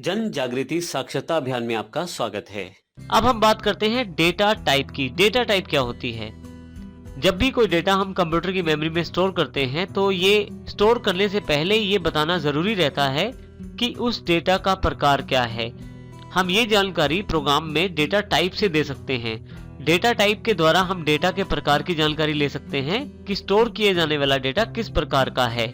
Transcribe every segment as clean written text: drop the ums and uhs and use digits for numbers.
जन जागृति साक्षरता अभियान में आपका स्वागत है। अब हम बात करते हैं डेटा टाइप की। डेटा टाइप क्या होती है? जब भी कोई डेटा हम कंप्यूटर की मेमोरी में स्टोर करते हैं तो ये स्टोर करने से पहले ये बताना जरूरी रहता है कि उस डेटा का प्रकार क्या है। हम ये जानकारी प्रोग्राम में डेटा टाइप से दे सकते हैं। डेटा टाइप के द्वारा हम डेटा के प्रकार की जानकारी ले सकते हैं कि स्टोर किए जाने वाला डेटा किस प्रकार का है।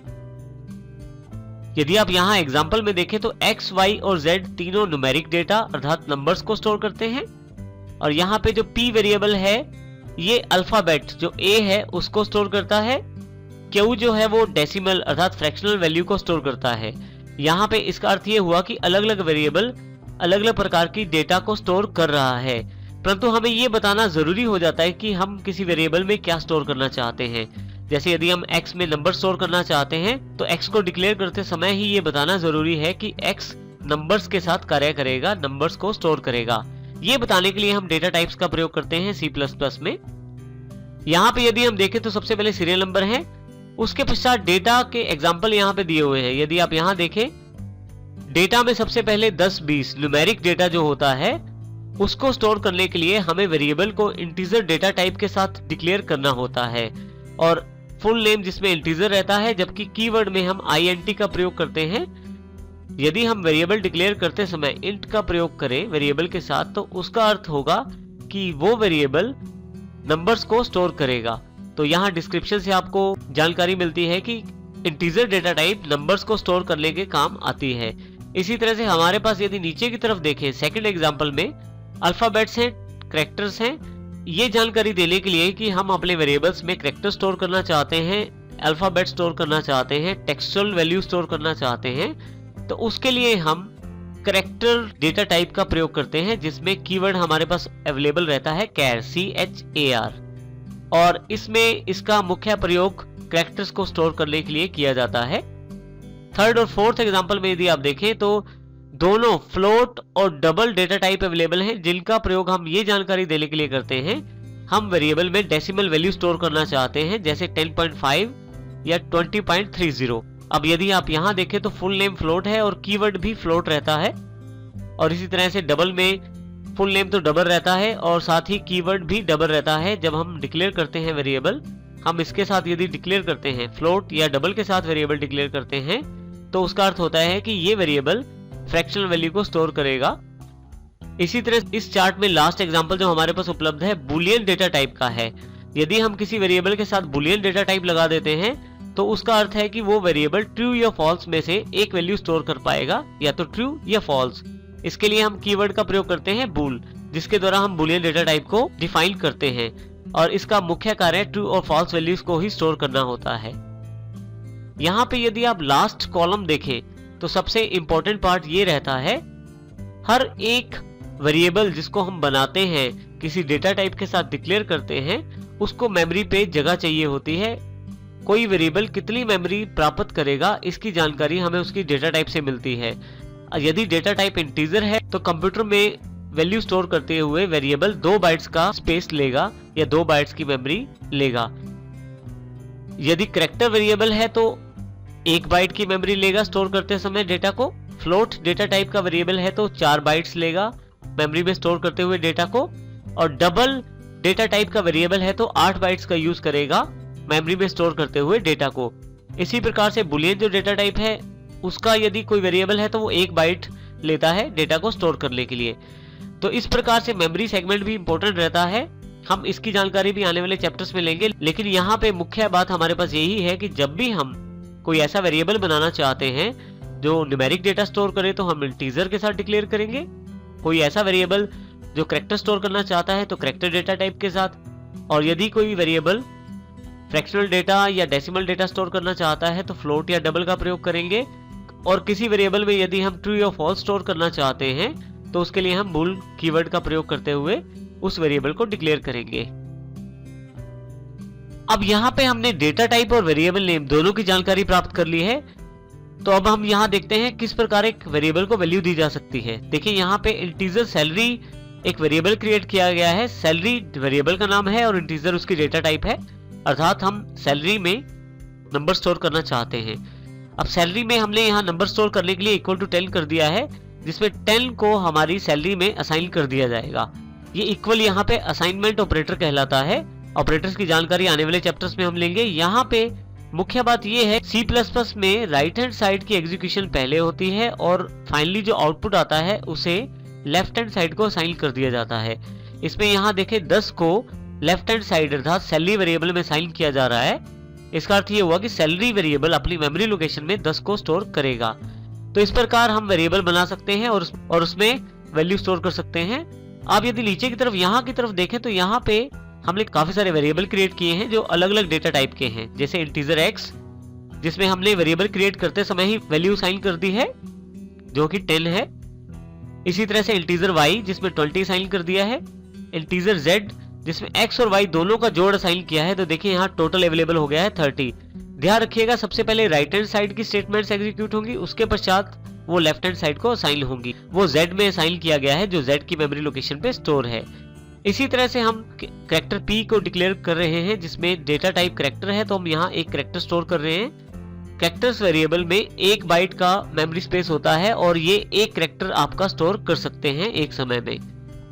यदि आप यहाँ एग्जाम्पल में देखें तो x, y और z तीनों न्यूमेरिक डेटा अर्थात नंबर्स को स्टोर करते हैं, और यहाँ पे जो p वेरिएबल है ये अल्फाबेट जो a है उसको स्टोर करता है। q जो है वो डेसिमल अर्थात फ्रैक्शनल वैल्यू को स्टोर करता है। यहाँ पे इसका अर्थ ये हुआ कि अलग अलग वेरिएबल अलग अलग प्रकार की डेटा को स्टोर कर रहा है, परंतु हमें ये बताना जरूरी हो जाता है कि हम किसी वेरिएबल में क्या स्टोर करना चाहते हैं। जैसे यदि हम x में नंबर स्टोर करना चाहते हैं तो x को डिक्लेयर करते समय ही ये बताना जरूरी है कि x नंबर्स के साथ कार्य करेगा, नंबर्स को स्टोर करेगा। ये बताने के लिए हम डेटा टाइप्स का प्रयोग करते हैं C++ में। यहाँ पे यदि हम देखें तो सबसे पहले सीरियल नंबर है, उसके पश्चात डेटा के एग्जाम्पल यहाँ पे दिए हुए हैं। यदि आप यहाँ देखें डेटा में सबसे पहले 10-20 न्यूमेरिक डेटा जो होता है उसको स्टोर करने के लिए हमें वेरिएबल को इंटीजर डेटा टाइप के साथ डिक्लेयर करना होता है, और फुल नेम जिसमें इंटीजर रहता है, जबकि कीवर्ड में हम INT का प्रयोग करते हैं। यदि हम वेरिएबल डिक्लेयर करते समय इंट का प्रयोग करें वेरिएबल के साथ तो उसका अर्थ होगा कि वो वेरिएबल नंबर्स को स्टोर करेगा। तो यहाँ डिस्क्रिप्शन से आपको जानकारी मिलती है कि इंटीजर डेटा टाइप नंबर्स को स्टोर करने के काम आती है। इसी तरह से हमारे पास यदि नीचे की तरफ देखें सेकंड एग्जांपल में अल्फाबेट्स हैं, कैरेक्टर्स हैं। ये जानकारी देने के लिए कि हम अपने वेरिएबल्स में कैरेक्टर स्टोर करना चाहते हैं, अल्फाबेट स्टोर करना चाहते हैं, टेक्सचुअल वैल्यू स्टोर करना चाहते हैं, तो उसके लिए हम कैरेक्टर डेटा टाइप का प्रयोग करते हैं जिसमें कीवर्ड हमारे पास अवेलेबल रहता है char, CHAR, और इसमें इसका मुख्य प्रयोग कैरेक्टर्स को स्टोर करने के लिए किया जाता है। थर्ड और फोर्थ एग्जांपल में यदि आप देखें तो दोनों फ्लोट और डबल डेटा टाइप अवेलेबल हैं, जिनका प्रयोग हम ये जानकारी देने के लिए करते हैं हम वेरिएबल में डेसिमल वैल्यू स्टोर करना चाहते हैं, जैसे 10.5 या 20.30। अब यदि आप यहाँ देखें तो फुल नेम फ्लोट है और कीवर्ड भी फ्लोट रहता है, और इसी तरह से डबल में फुल नेम तो डबल रहता है और साथ ही कीवर्ड भी डबल रहता है। जब हम डिक्लेयर करते हैं वेरिएबल, हम इसके साथ यदि डिक्लेयर करते हैं फ्लोट या डबल के साथ वेरिएबल डिक्लेयर करते हैं तो उसका अर्थ होता है कि ये वेरिएबल फ्रैक्शनल वैल्यू को स्टोर करेगा। इसी तरह इस चार्ट में लास्ट एग्जांपल जो हमारे पास उपलब्ध है बुलियन डेटा टाइप का है। यदि हम किसी वेरिएबल के साथ बुलियन डेटा टाइप लगा देते हैं तो उसका अर्थ है कि वो वेरिएबल ट्रू या फॉल्स में से एक वैल्यू स्टोर कर पाएगा, या तो ट्रू या फॉल्स। इसके लिए हम कीवर्ड का प्रयोग करते हैं बूल, जिसके द्वारा हम बुलियन डेटा टाइप को डिफाइन करते हैं, और इसका मुख्य कार्य ट्रू और फॉल्स वैल्यूज को ही स्टोर करना होता है। यहाँ पे यदि आप लास्ट कॉलम देखें तो सबसे इंपॉर्टेंट पार्ट ये रहता है, हर एक वेरिएबल जिसको हम बनाते हैं किसी डेटा टाइप के साथ डिक्लेयर करते हैं उसको मेमोरी पे जगह चाहिए होती है। कोई वेरिएबल कितनी मेमोरी प्राप्त करेगा इसकी जानकारी हमें उसकी डेटा टाइप से मिलती है। यदि डेटा टाइप इंटीजर है तो कंप्यूटर में वैल्यू स्टोर करते हुए वेरिएबल 2 बाइट्स का स्पेस लेगा या 2 बाइट्स की मेमोरी लेगा। यदि कैरेक्टर वेरिएबल है तो 1 बाइट की मेमोरी लेगा स्टोर करते समय डेटा को। फ्लोट डेटा टाइप का वेरिएबल है तो 4 बाइट्स लेगा मेमोरी में स्टोर करते हुए डेटा को, और डबल डेटा टाइप का वेरिएबल है तो 8 बाइट्स का यूज करेगा मेमोरी में स्टोर करते हुए डेटा को। इसी प्रकार से बुलियन जो डेटा टाइप है उसका यदि कोई वेरिएबल है तो वो 1 बाइट लेता है डेटा को स्टोर करने के लिए। तो इस प्रकार से मेमोरी सेगमेंट भी इंपॉर्टेंट रहता है। हम इसकी जानकारी भी आने वाले चैप्टर्स में लेंगे, लेकिन यहाँ पे मुख्य बात हमारे पास यही है कि जब भी हम कोई ऐसा वेरिएबल बनाना चाहते हैं जो न्यूमेरिक डेटा स्टोर करे तो हम इंटीजर के साथ डिक्लेयर करेंगे। कोई ऐसा वेरिएबल जो कैरेक्टर स्टोर करना चाहता है तो कैरेक्टर डेटा टाइप के साथ, और यदि कोई वेरिएबल फ्रैक्शनल डेटा या डेसिमल डेटा स्टोर करना चाहता है तो फ्लोट या डबल का प्रयोग करेंगे, और किसी वेरिएबल में यदि हम ट्रू या फॉल्स स्टोर करना चाहते हैं तो उसके लिए हम बूल कीवर्ड का प्रयोग करते हुए उस वेरिएबल को डिक्लेयर करेंगे। अब यहाँ पे हमने डेटा टाइप और वेरिएबल नेम दोनों की जानकारी प्राप्त कर ली है, तो अब हम यहाँ देखते हैं किस प्रकार एक वेरिएबल को वैल्यू दी जा सकती है। देखिए यहाँ पे इंटीजर सैलरी एक वेरिएबल क्रिएट किया गया है। सैलरी वेरिएबल का नाम है और इंटीजर उसकी डेटा टाइप है, अर्थात हम सैलरी में नंबर स्टोर करना चाहते हैं। अब सैलरी में हमने यहाँ नंबर स्टोर करने के लिए इक्वल टू 10 कर दिया है, जिसमें 10 को हमारी सैलरी में असाइन कर दिया जाएगा। ये इक्वल यहाँ पे असाइनमेंट ऑपरेटर कहलाता है। ऑपरेटर्स की जानकारी आने वाले चैप्टर्स में हम लेंगे। यहाँ पे मुख्य बात ये है, C++ में राइट हैंड साइड की एग्जीक्यूशन पहले होती है और फाइनली जो आउटपुट आता है उसे लेफ्ट हैंड साइड को असाइन कर दिया जाता है। इसमें यहाँ देखें 10 को लेफ्ट हैंड साइड अर्थात सैलरी वेरिएबल में असाइन किया जा रहा है। इसका अर्थ ये हुआ कि सैलरी वेरिएबल अपनी मेमोरी लोकेशन में 10 को स्टोर करेगा। तो इस प्रकार हम वेरिएबल बना सकते हैं और उसमें वैल्यू स्टोर कर सकते हैं। आप यदि नीचे की तरफ यहाँ की तरफ देखें तो यहाँ पे हमने काफी सारे वेरिएबल क्रिएट किए हैं जो अलग अलग डेटा टाइप के हैं, जैसे इंटीजर x, जिसमें हमने वेरिएबल क्रिएट करते समय ही वैल्यू साइन कर दी है जो कि 10 है। इसी तरह से इंटीजर y जिसमें 20 साइन कर दिया है, इंटीजर z जिसमें x और y दोनों का जोड़ साइन किया है। तो देखिए यहाँ टोटल अवेलेबल हो गया है 30। ध्यान रखिएगा, सबसे पहले राइट हैंड साइड की स्टेटमेंट्स एग्जीक्यूट होंगी, उसके पश्चात वो लेफ्ट हैंड साइड को असाइन होंगी। वो z में असाइन किया गया है जो z की मेमोरी लोकेशन पे स्टोर है। इसी तरह से हम कैरेक्टर p को डिक्लेयर कर रहे हैं जिसमें डेटा टाइप कैरेक्टर है, तो हम यहाँ एक कैरेक्टर स्टोर कर रहे हैं। कैरेक्टर्स वेरिएबल में 1 बाइट का मेमोरी स्पेस होता है और ये एक कैरेक्टर आपका स्टोर कर सकते हैं एक समय में।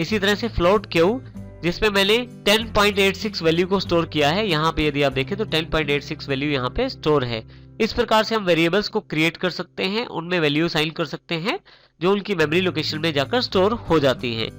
इसी तरह से फ्लोट q जिसमें मैंने 10.86 वैल्यू को स्टोर किया है। यहाँ पे यदि आप देखें तो 10.86 वैल्यू यहाँ पे स्टोर है। इस प्रकार से हम वेरिएबल्स को क्रिएट कर सकते हैं, उनमें वैल्यू असाइन कर सकते हैं जो उनकी मेमोरी लोकेशन में जाकर स्टोर हो जाती हैं।